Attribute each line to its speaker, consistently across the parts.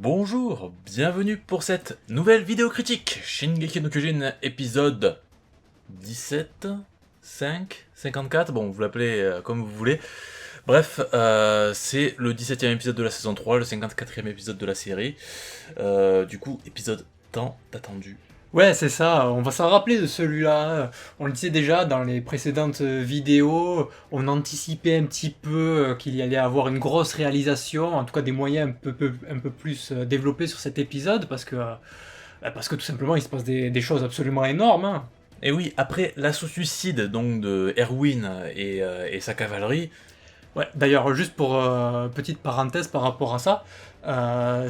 Speaker 1: Bonjour, bienvenue pour cette nouvelle vidéo critique Shingeki no Kyojin épisode 17, 5, 54, bon vous l'appelez comme vous voulez. Bref, c'est le 17e épisode de la saison 3, le 54e épisode de la série. Du coup, épisode tant attendu.
Speaker 2: Ouais, c'est ça, on va s'en rappeler de celui-là. On le disait déjà dans les précédentes vidéos, on anticipait un petit peu qu'il y allait avoir une grosse réalisation, en tout cas des moyens un peu plus développés sur cet épisode, parce que tout simplement il se passe des choses absolument énormes. Hein.
Speaker 1: Et oui, après l'assaut suicide donc de Erwin et sa cavalerie.
Speaker 2: Ouais, d'ailleurs, juste pour petite parenthèse par rapport à ça,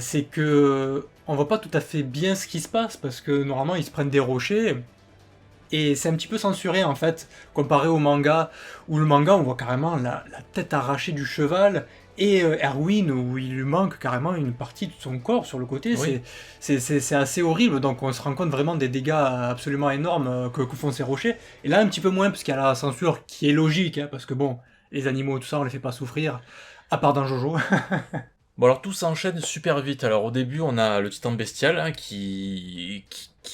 Speaker 2: c'est que on voit pas tout à fait bien ce qui se passe parce que normalement ils se prennent des rochers et c'est un petit peu censuré en fait, comparé au manga où le manga on voit carrément la tête arrachée du cheval et Erwin où il lui manque carrément une partie de son corps sur le côté.
Speaker 1: Oui.
Speaker 2: C'est assez horrible, donc on se rend compte vraiment des dégâts absolument énormes que font ces rochers. Et là un petit peu moins parce qu'il y a la censure qui est logique, hein, parce que bon, les animaux tout ça on les fait pas souffrir, à part dans Jojo.
Speaker 1: Bon alors tout s'enchaîne super vite. Alors au début on a le titan bestial hein, qui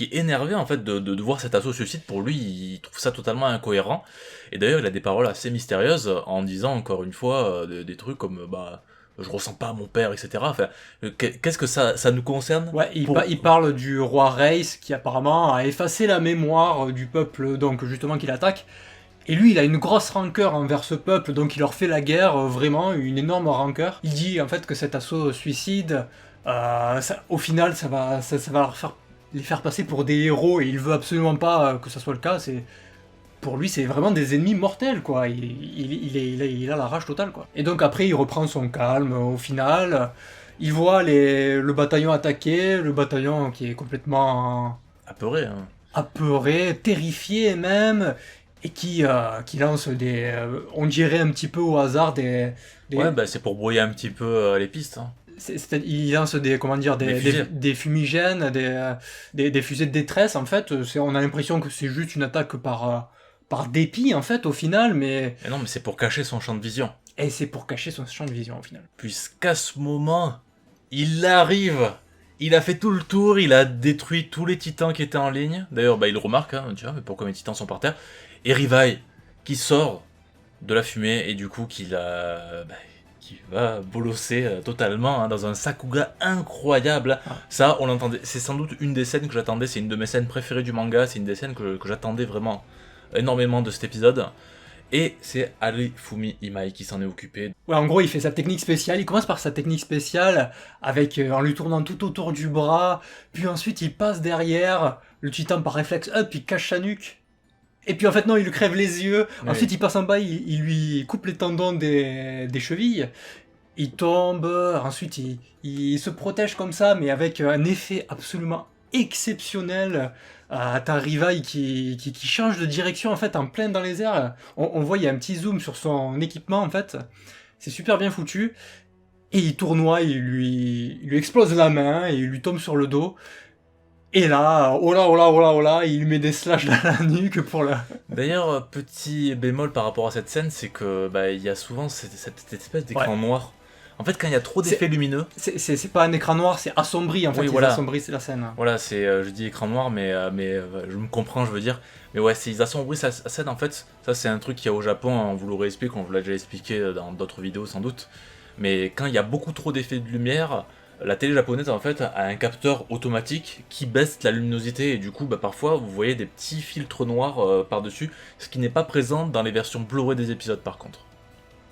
Speaker 1: est énervé en fait de voir cet assaut suicide. Pour lui il trouve ça totalement incohérent. Et d'ailleurs il a des paroles assez mystérieuses en disant encore une fois des trucs comme bah je ressens pas mon père, etc. Enfin, qu'est-ce que ça nous concerne?
Speaker 2: Ouais, il parle du roi Reis qui apparemment a effacé la mémoire du peuple donc justement qu'il attaque. Et lui, il a une grosse rancœur envers ce peuple, donc il leur fait la guerre, vraiment une énorme rancœur. Il dit en fait que cet assaut suicide, au final, ça va les faire passer pour des héros, et il veut absolument pas que ça soit le cas. Pour lui, c'est vraiment des ennemis mortels, quoi. Il a la rage totale, quoi. Et donc après, il reprend son calme, au final. Il voit le bataillon attaquer, le bataillon qui est complètement
Speaker 1: Apeuré, hein.
Speaker 2: apeuré, terrifié même, et qui lance on dirait un petit peu au hasard
Speaker 1: Ouais bah c'est pour brouiller un petit peu les pistes. Hein.
Speaker 2: il lance comment dire, des fumigènes, des fusées de détresse en fait. On a l'impression que c'est juste une attaque par dépit en fait au final, mais...
Speaker 1: Et non mais c'est pour cacher son champ de vision.
Speaker 2: Et c'est pour cacher son champ de vision au final.
Speaker 1: Puisqu'à ce moment, il arrive. Il a fait tout le tour, il a détruit tous les titans qui étaient en ligne. D'ailleurs, bah, il remarque, hein, tu vois, mais pourquoi mes titans sont par terre. Et Rivai, qui sort de la fumée, et du coup, qui va bolosser totalement hein, dans un Sakuga incroyable.
Speaker 2: Ah.
Speaker 1: Ça, on l'entendait. C'est sans doute une des scènes que j'attendais, c'est une de mes scènes préférées du manga, c'est une des scènes que j'attendais vraiment énormément de cet épisode. Et c'est Arifumi Imai qui s'en est occupé.
Speaker 2: Ouais, en gros, il fait sa technique spéciale. Il commence par sa technique spéciale avec en lui tournant tout autour du bras. Puis ensuite, il passe derrière. Le titan, par réflexe, hop, il cache sa nuque. Et puis en fait, non, il lui crève les yeux.
Speaker 1: Oui.
Speaker 2: Ensuite, il passe en bas, il lui coupe les tendons des chevilles. Il tombe. Ensuite, il se protège comme ça, mais avec un effet absolument exceptionnel. T'as Rivai qui change de direction en fait en plein dans les airs. On voit, il y a un petit zoom sur son équipement en fait. C'est super bien foutu. Et il tournoie, il lui explose la main et il lui tombe sur le dos. Et là, oh là, il lui met des slash dans la nuque pour la...
Speaker 1: D'ailleurs, petit bémol par rapport à cette scène, c'est que bah, il y a souvent cette espèce d'écran noir. En fait, quand il y a trop d'effets lumineux...
Speaker 2: C'est pas un écran noir, c'est assombri en fait,
Speaker 1: oui, voilà.
Speaker 2: Ils assombrissent la scène.
Speaker 1: Voilà, je dis écran noir, mais je me comprends, je veux dire. Mais ouais, ils assombrissent la scène, en fait, ça c'est un truc qu'il y a au Japon, on vous le réexplique, on vous l'a déjà expliqué dans d'autres vidéos sans doute. Mais quand il y a beaucoup trop d'effets de lumière, la télé japonaise en fait a un capteur automatique qui baisse la luminosité et du coup bah, parfois vous voyez des petits filtres noirs par-dessus, ce qui n'est pas présent dans les versions Blu-ray des épisodes par contre.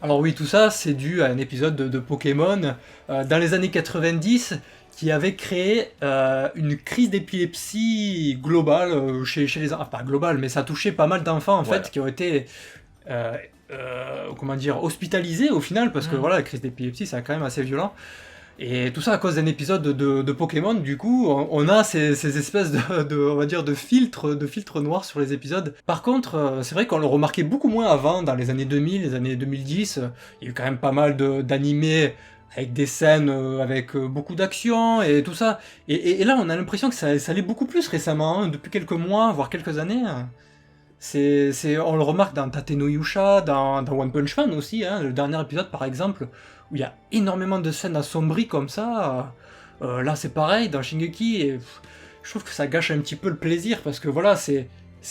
Speaker 2: Alors oui, tout ça c'est dû à un épisode de Pokémon dans les années 90 qui avait créé une crise d'épilepsie globale chez les enfants. Enfin, pas globale, mais ça touchait pas mal d'enfants en fait qui ont été... comment dire, hospitalisés au final, parce que voilà, la crise d'épilepsie c'est quand même assez violent. Et tout ça à cause d'un épisode de Pokémon, du coup, on a ces espèces on va dire, de filtres noirs sur les épisodes. Par contre, c'est vrai qu'on le remarquait beaucoup moins avant, dans les années 2000, les années 2010. Il y a eu quand même pas mal d'animés avec des scènes avec beaucoup d'action et tout ça. Et là, on a l'impression que ça allait beaucoup plus récemment, hein, depuis quelques mois, voire quelques années. On le remarque dans Tate no Yusha, dans One Punch Man aussi, hein, le dernier épisode par exemple, où il y a énormément de scènes assombries comme ça. Là, c'est pareil dans Shingeki, et je trouve que ça gâche un petit peu le plaisir, parce que voilà,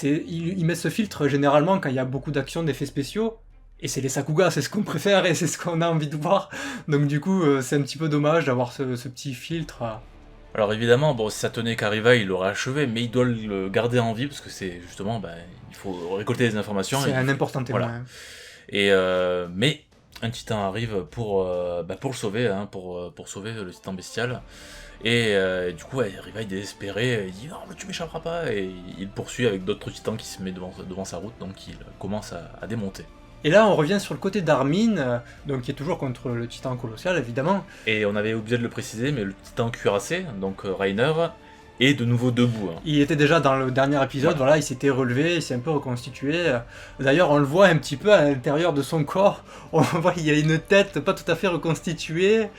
Speaker 2: ils mettent ce filtre généralement quand il y a beaucoup d'actions, d'effets spéciaux, et c'est les Sakuga, c'est ce qu'on préfère et c'est ce qu'on a envie de voir. Donc du coup, c'est un petit peu dommage d'avoir ce petit filtre.
Speaker 1: Alors évidemment, bon, si ça tenait qu'Arriva, il l'aurait achevé, mais il doit le garder en vie, parce que c'est justement, il faut récolter des informations.
Speaker 2: C'est un important témoin.
Speaker 1: Voilà. Et mais un titan arrive pour le sauver, hein, pour sauver le titan bestial. Et du coup, Arriva est désespéré, il dit non, mais tu m'échapperas pas, et il poursuit avec d'autres titans qui se mettent devant sa route, donc il commence à démonter.
Speaker 2: Et là, on revient sur le côté d'Armin, donc qui est toujours contre le titan colossal, évidemment.
Speaker 1: Et on avait oublié de le préciser, mais le titan cuirassé, donc Reiner, est de nouveau debout. Hein.
Speaker 2: Il était déjà dans le dernier épisode, voilà, il s'était relevé, il s'est un peu reconstitué. D'ailleurs, on le voit un petit peu à l'intérieur de son corps. On voit qu'il y a une tête pas tout à fait reconstituée.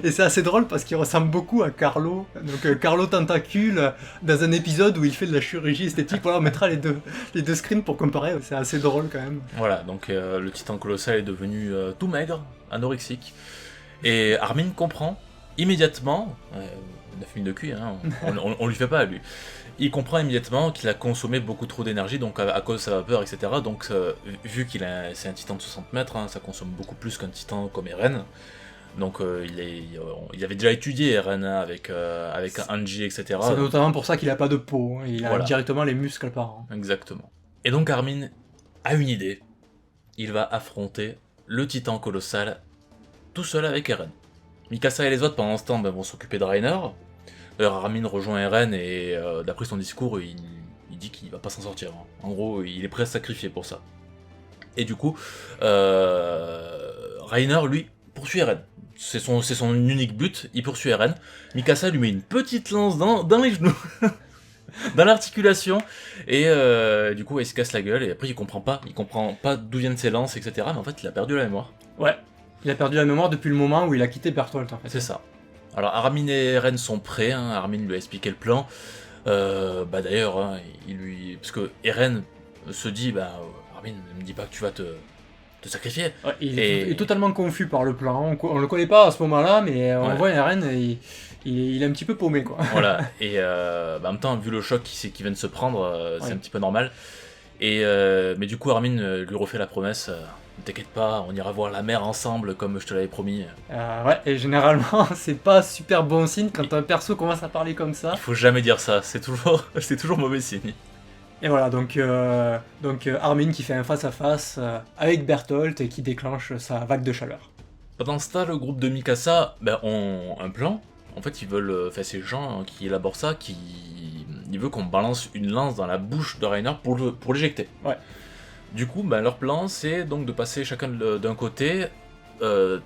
Speaker 2: Et c'est assez drôle parce qu'il ressemble beaucoup à Carlo. Donc Carlo Tentacule, dans un épisode où il fait de la chirurgie esthétique. Voilà, on mettra les deux screens pour comparer, c'est assez drôle quand même.
Speaker 1: Voilà, donc le titan colossal est devenu tout maigre, anorexique. Et Armin comprend immédiatement, 9000 de QI, hein, on lui fait pas à lui. Il comprend immédiatement qu'il a consommé beaucoup trop d'énergie, donc à cause de sa vapeur, etc. Donc vu c'est un titan de 60 mètres, hein, ça consomme beaucoup plus qu'un titan comme Eren. Donc il avait déjà étudié Eren avec Anji, etc.
Speaker 2: C'est notamment pour ça qu'il a pas de peau, hein. Il a
Speaker 1: voilà.
Speaker 2: directement les muscles apparents.
Speaker 1: Exactement. Et donc Armin a une idée. Il va affronter le titan colossal tout seul avec Eren. Mikasa et les autres pendant ce temps vont s'occuper de Reiner. D'ailleurs Armin rejoint Eren et d'après son discours il dit qu'il va pas s'en sortir. Hein. En gros il est prêt à se sacrifier pour ça. Et du coup Reiner lui poursuit Eren. C'est son unique but, il poursuit Eren. Mikasa lui met une petite lance dans les genoux, dans l'articulation, et du coup il se casse la gueule, et après il comprend pas d'où viennent ses lances, etc. Mais en fait il a perdu la mémoire.
Speaker 2: Ouais, il a perdu la mémoire depuis le moment où il a quitté Bertholdt en fait.
Speaker 1: C'est ça. Alors Armin et Eren sont prêts, hein. Armin lui a expliqué le plan. D'ailleurs, hein, parce que Eren se dit, Armin ne me dis pas que tu vas te sacrifier.
Speaker 2: Ouais, il est totalement confus par le plan, on le connaît pas à ce moment-là, mais on voit Eren, il est un petit peu paumé quoi.
Speaker 1: Voilà, et en même temps, vu le choc qui vient de se prendre, c'est un petit peu normal. Mais du coup, Armin lui refait la promesse, ne t'inquiète pas, on ira voir la mer ensemble comme je te l'avais promis.
Speaker 2: Ouais, et généralement, c'est pas super bon signe quand un perso commence à parler comme ça.
Speaker 1: Il faut jamais dire ça, c'est toujours mauvais signe.
Speaker 2: Et voilà, donc Armin qui fait un face-à-face avec Bertholdt et qui déclenche sa vague de chaleur.
Speaker 1: Pendant ce temps, le groupe de Mikasa ont un plan. En fait, ils veulent, ces gens qui élaborent ça, ils veulent qu'on balance une lance dans la bouche de Reiner pour l'éjecter.
Speaker 2: Ouais.
Speaker 1: Du coup, leur plan, c'est donc de passer chacun d'un côté,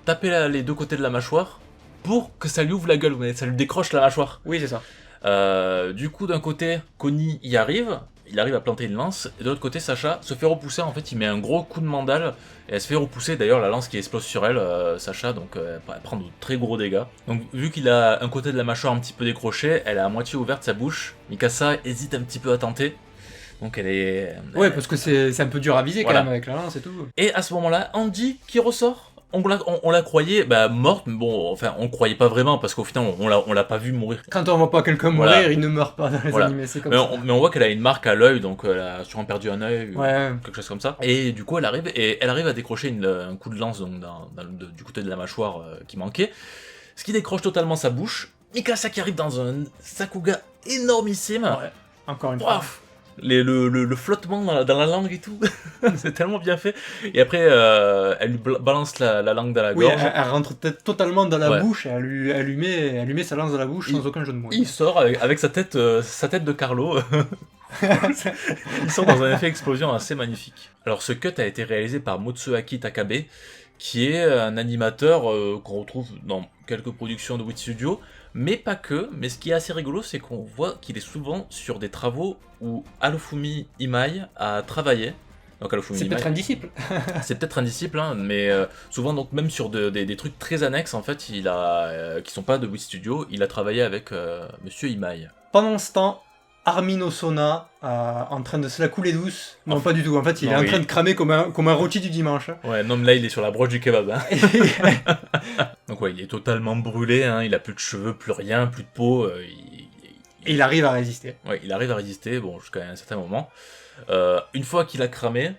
Speaker 1: taper les deux côtés de la mâchoire, pour que ça lui ouvre la gueule, ça lui décroche la mâchoire.
Speaker 2: Oui, c'est ça.
Speaker 1: Du coup, d'un côté, Connie y arrive, il arrive à planter une lance, et de l'autre côté, Sacha se fait repousser, en fait, il met un gros coup de mandale, et elle se fait repousser, d'ailleurs, la lance qui explose sur elle, Sacha, donc elle prend de très gros dégâts. Donc, vu qu'il a un côté de la mâchoire un petit peu décroché, elle a à moitié ouverte sa bouche, Mikasa hésite un petit peu à tenter, donc elle est...
Speaker 2: Ouais, parce que c'est un peu dur à viser quand même avec la lance et tout.
Speaker 1: Et à ce moment-là, Andy qui ressort. On la croyait morte, mais bon, enfin, on le croyait pas vraiment parce qu'au final, on l'a pas vu mourir.
Speaker 2: Quand on voit pas quelqu'un mourir, il ne meurt pas dans les animés, c'est comme ça.
Speaker 1: Mais on voit qu'elle a une marque à l'œil, donc elle a sûrement perdu un œil,
Speaker 2: ouais.
Speaker 1: Quelque chose comme ça. Et du coup, elle arrive à décrocher un coup de lance donc, du côté de la mâchoire qui manquait, ce qui décroche totalement sa bouche. Mikasa qui arrive dans un Sakuga énormissime.
Speaker 2: Ouais, encore une fois.
Speaker 1: Le flottement dans la langue et tout, c'est tellement bien fait. Et après, elle lui balance la langue dans la gorge.
Speaker 2: Oui, elle rentre totalement dans la bouche et elle lui met sa lance dans la bouche sans aucun jeu de mots.
Speaker 1: Il sort avec sa tête de Carlo. Il sort dans un effet explosion assez magnifique. Alors ce cut a été réalisé par Motsuaki Takabe, qui est un animateur qu'on retrouve dans quelques productions de Wit Studio, mais pas que. Mais ce qui est assez rigolo, c'est qu'on voit qu'il est souvent sur des travaux où Halofumi Imai a travaillé. Donc
Speaker 2: c'est peut-être un disciple.
Speaker 1: C'est peut-être un disciple, hein, mais souvent donc même sur des trucs très annexes en fait, qui sont pas de Wit Studio, il a travaillé avec Monsieur Imai.
Speaker 2: Pendant ce temps, Armin au sauna, en train de se la couler douce. Non,
Speaker 1: Enfin,
Speaker 2: pas du tout. En fait, il
Speaker 1: non,
Speaker 2: est en
Speaker 1: oui.
Speaker 2: train de cramer comme un rôti du dimanche.
Speaker 1: Ouais, non, mais là, il est sur la broche du kebab. Hein. Donc, ouais, il est totalement brûlé. Hein. Il a plus de cheveux, plus rien, plus de peau.
Speaker 2: Et il arrive à résister.
Speaker 1: Ouais, il arrive à résister, bon, jusqu'à un certain moment. Une fois qu'il a cramé,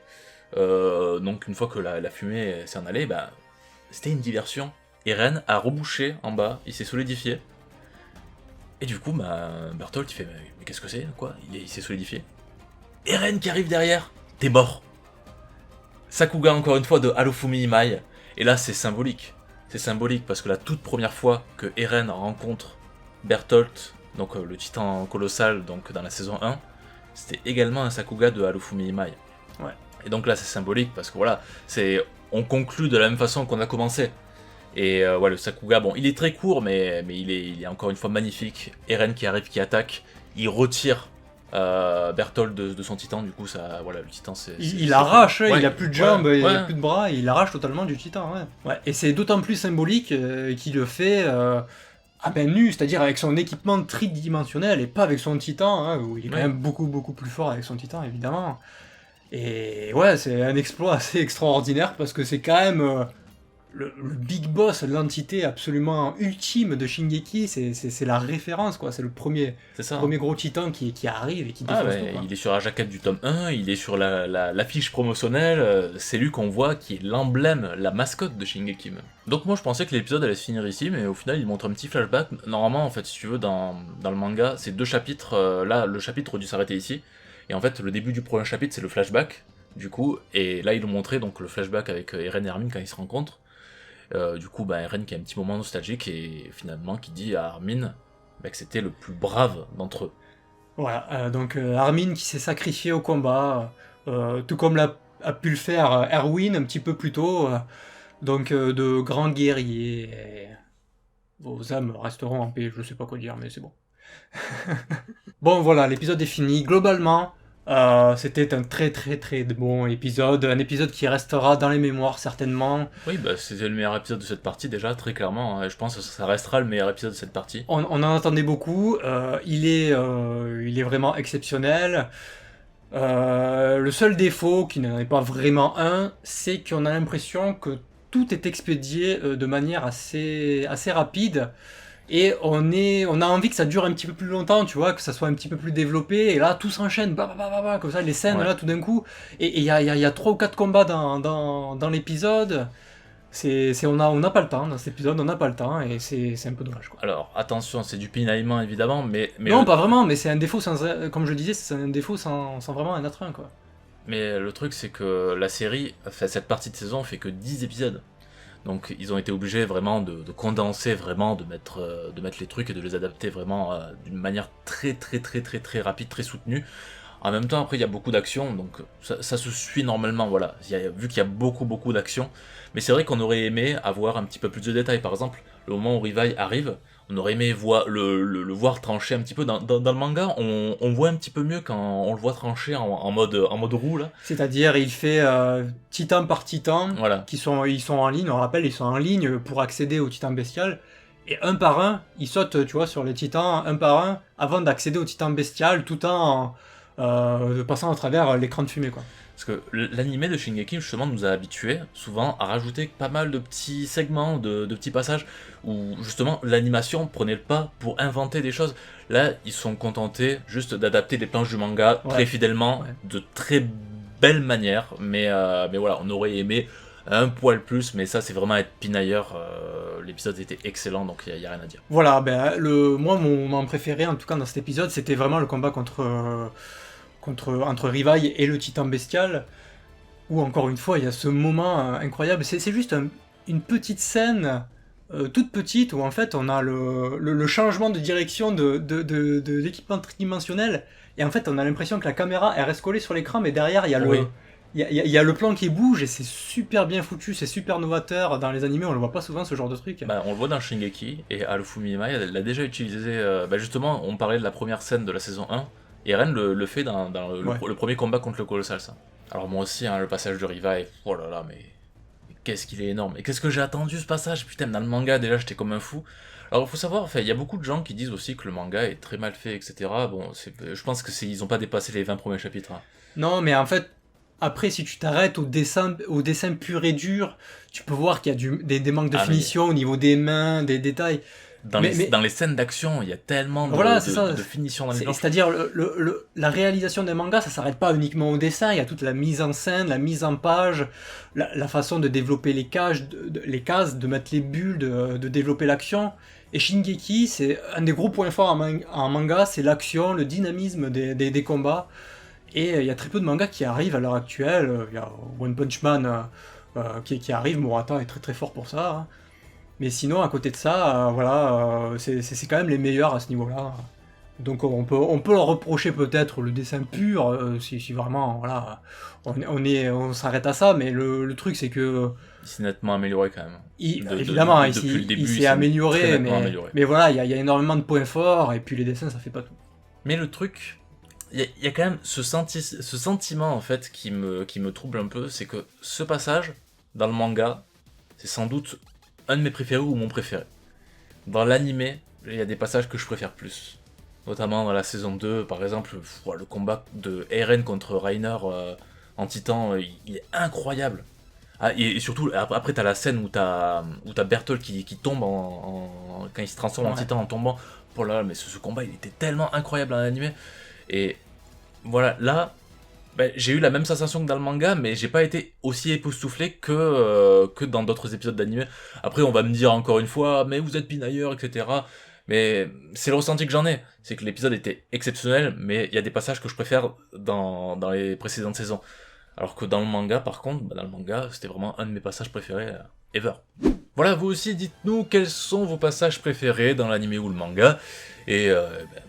Speaker 1: donc une fois que la fumée s'est en allée, bah, c'était une diversion. Eren a rebouché en bas, il s'est solidifié. Et du coup, bah, Bertholdt, il fait mais qu'est-ce que c'est, quoi? Il s'est solidifié. Eren qui arrive derrière, t'es mort. Sakuga encore une fois de Halufumi Imai. Et là, c'est symbolique. C'est symbolique parce que la toute première fois que Eren rencontre Bertholdt, donc le titan colossal, donc dans la saison 1, c'était également un Sakuga de Halufumi Imai.
Speaker 2: Ouais.
Speaker 1: Et donc là, c'est symbolique parce que voilà, on conclut de la même façon qu'on a commencé. Et ouais, le Sakuga, bon, il est très court, mais il est encore une fois magnifique. Eren qui arrive, qui attaque, il retire Bertholdt de son titan, du coup, ça, voilà, le titan,
Speaker 2: il arrache,
Speaker 1: ouais,
Speaker 2: il a plus de jambes,
Speaker 1: ouais,
Speaker 2: il a plus de bras, il arrache totalement du titan. Ouais. Et c'est d'autant plus symbolique qu'il le fait à main nue, c'est-à-dire avec son équipement tridimensionnel et pas avec son titan, hein, où il est quand même beaucoup plus fort avec son titan, évidemment. Et ouais, c'est un exploit assez extraordinaire parce que c'est quand même le big boss, l'entité absolument ultime de Shingeki, c'est la référence, quoi. C'est le premier gros titan qui arrive et qui défonce tout, quoi.
Speaker 1: Il est sur la jaquette du tome 1, il est sur l'affiche promotionnelle, c'est lui qu'on voit qui est l'emblème, la mascotte de Shingeki. Donc moi je pensais que l'épisode allait se finir ici, mais au final il montre un petit flashback. Normalement, en fait, si tu veux, dans le manga, c'est 2 chapitres, là le chapitre aurait dû s'arrêter ici, et en fait le début du prochain chapitre c'est le flashback, du coup, et là ils l'ont montré, donc le flashback avec Eren et Armin quand ils se rencontrent. Du coup, bah, Eren qui a un petit moment nostalgique et finalement qui dit à Armin que c'était le plus brave d'entre eux.
Speaker 2: Voilà, donc Armin qui s'est sacrifié au combat, tout comme a pu le faire Erwin un petit peu plus tôt, donc de grands guerriers. Et vos âmes resteront en paix, je sais pas quoi dire, mais c'est bon. Bon voilà, l'épisode est fini. Globalement, c'était un très bon épisode, un épisode qui restera dans les mémoires certainement.
Speaker 1: Oui, bah, c'était le meilleur épisode de cette partie déjà, très clairement, hein, je pense que ça restera le meilleur épisode de cette partie.
Speaker 2: On en attendait beaucoup, il est vraiment exceptionnel. Le seul défaut, qui n'en est pas vraiment un, c'est qu'on a l'impression que tout est expédié de manière assez rapide. Et on a envie que ça dure un petit peu plus longtemps, tu vois, que ça soit un petit peu plus développé, et là tout s'enchaîne, comme ça, les scènes là tout d'un coup, et il y a 3 ou 4 combats dans l'épisode, on n'a pas le temps, dans cet épisode on n'a pas le temps, et c'est un peu dommage, quoi.
Speaker 1: Alors attention, c'est du pinaillement évidemment, mais
Speaker 2: non, pas vraiment, mais c'est un défaut, comme je le disais, c'est un défaut sans vraiment un attrait, quoi.
Speaker 1: Mais le truc c'est que la série, enfin, cette partie de saison fait que 10 épisodes. Donc ils ont été obligés vraiment de condenser, vraiment de mettre les trucs et de les adapter vraiment d'une manière très rapide, très soutenue. En même temps, après il y a beaucoup d'action, donc ça se suit normalement, voilà. Vu qu'il y a beaucoup d'action, mais c'est vrai qu'on aurait aimé avoir un petit peu plus de détails. Par exemple, le moment où Rivai arrive, on aurait aimé le voir trancher un petit peu. Dans le manga, on voit un petit peu mieux quand on le voit trancher en mode roue, là.
Speaker 2: C'est-à-dire, il fait titan par titan,
Speaker 1: voilà.
Speaker 2: Ils sont en ligne, on rappelle, ils sont en ligne pour accéder au titan bestial. Et un par un, ils sautent, tu vois, sur les titans, un par un, avant d'accéder au titan bestial, tout en passant à travers l'écran de fumée, quoi.
Speaker 1: Parce que l'animé de Shingeki, justement, nous a habitués souvent à rajouter pas mal de petits segments, de petits passages, où justement l'animation prenait le pas pour inventer des choses. Là, ils sont contentés juste d'adapter les planches du manga très fidèlement, de très belle manière, mais voilà, on aurait aimé un poil plus, mais ça c'est vraiment être pinailleur. L'épisode était excellent, donc il n'y a rien à dire.
Speaker 2: Voilà, moi mon moment préféré en tout cas dans cet épisode, c'était vraiment le combat entre Rivai et le titan bestial, où encore une fois il y a ce moment incroyable, c'est juste une petite scène toute petite où en fait on a le changement de direction de l'équipement tridimensionnel, et en fait on a l'impression que la caméra elle reste collée sur l'écran, mais derrière il y a il y a le plan qui bouge, et c'est super bien foutu, c'est super novateur. Dans les animés on le voit pas souvent, ce genre de truc.
Speaker 1: Bah, on le voit dans Shingeki, et Halufumi Imai l'a déjà utilisé, justement on parlait de la première scène de la saison 1, et Eren le fait dans le premier combat contre le Colossal, ça. Alors moi aussi, hein, le passage de Rivai, oh là là, mais qu'est-ce qu'il est énorme. Et qu'est-ce que j'ai attendu ce passage, putain, dans le manga déjà j'étais comme un fou. Alors, il faut savoir, enfin, il y a beaucoup de gens qui disent aussi que le manga est très mal fait, etc. Bon, je pense que ils ont pas dépassé les 20 premiers chapitres, hein.
Speaker 2: Non, mais en fait, après, si tu t'arrêtes au dessin pur et dur, tu peux voir qu'il y a des manques de
Speaker 1: Ah, mais
Speaker 2: finition au niveau des mains, des détails. Mais
Speaker 1: dans les scènes d'action, il y a tellement
Speaker 2: voilà, c'est ça.
Speaker 1: de finition dans les planches.
Speaker 2: C'est-à-dire, la réalisation d'un manga, ça s'arrête pas uniquement au dessin, il y a toute la mise en scène, la mise en page, la façon de développer les cases, de mettre les bulles, de développer l'action. Et Shingeki, c'est un des gros points forts en manga, c'est l'action, le dynamisme des combats. Et il y a très peu de mangas qui arrivent à l'heure actuelle. Il y a One Punch Man qui arrive, Murata est très très fort pour ça, hein. Mais sinon, à côté de ça, voilà, c'est quand même les meilleurs à ce niveau-là. Donc on peut leur reprocher peut-être le dessin pur, si vraiment, voilà, on s'arrête à ça, mais le truc c'est que...
Speaker 1: Il s'est nettement amélioré quand même.
Speaker 2: Évidemment,
Speaker 1: Depuis le début,
Speaker 2: il s'est amélioré,
Speaker 1: très nettement amélioré.
Speaker 2: mais voilà, il y a énormément de points forts, et puis les dessins ça fait pas tout.
Speaker 1: Mais le truc, il y a quand même ce sentiment en fait qui me trouble un peu, c'est que ce passage dans le manga, c'est sans doute un de mes préférés ou mon préféré. Dans l'animé, il y a des passages que je préfère plus. Notamment dans la saison 2, par exemple, le combat de Eren contre Reiner en Titan, il est incroyable. Ah, et surtout, après, t'as la scène où t'as Bertolt qui tombe quand il se transforme en Titan en tombant. Oh là, mais ce combat, il était tellement incroyable en animé. Et voilà, là, j'ai eu la même sensation que dans le manga, mais j'ai pas été aussi époustouflé que dans d'autres épisodes d'anime. Après, on va me dire encore une fois, mais vous êtes pinailleur, etc. Mais c'est le ressenti que j'en ai. C'est que l'épisode était exceptionnel, mais il y a des passages que je préfère dans les précédentes saisons. Alors que dans le manga, par contre, dans le manga, c'était vraiment un de mes passages préférés ever. Voilà, vous aussi, dites-nous quels sont vos passages préférés dans l'anime ou le manga. Et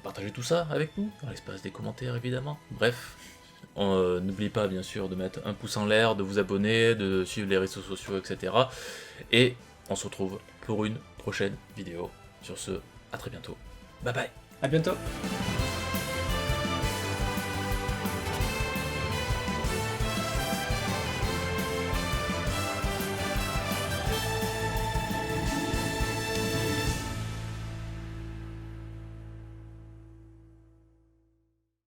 Speaker 1: partagez tout ça avec nous, dans l'espace des commentaires, évidemment. Bref. N'oubliez pas bien sûr de mettre un pouce en l'air, de vous abonner, de suivre les réseaux sociaux, etc. Et on se retrouve pour une prochaine vidéo. Sur ce, à très bientôt. Bye bye.
Speaker 2: À bientôt.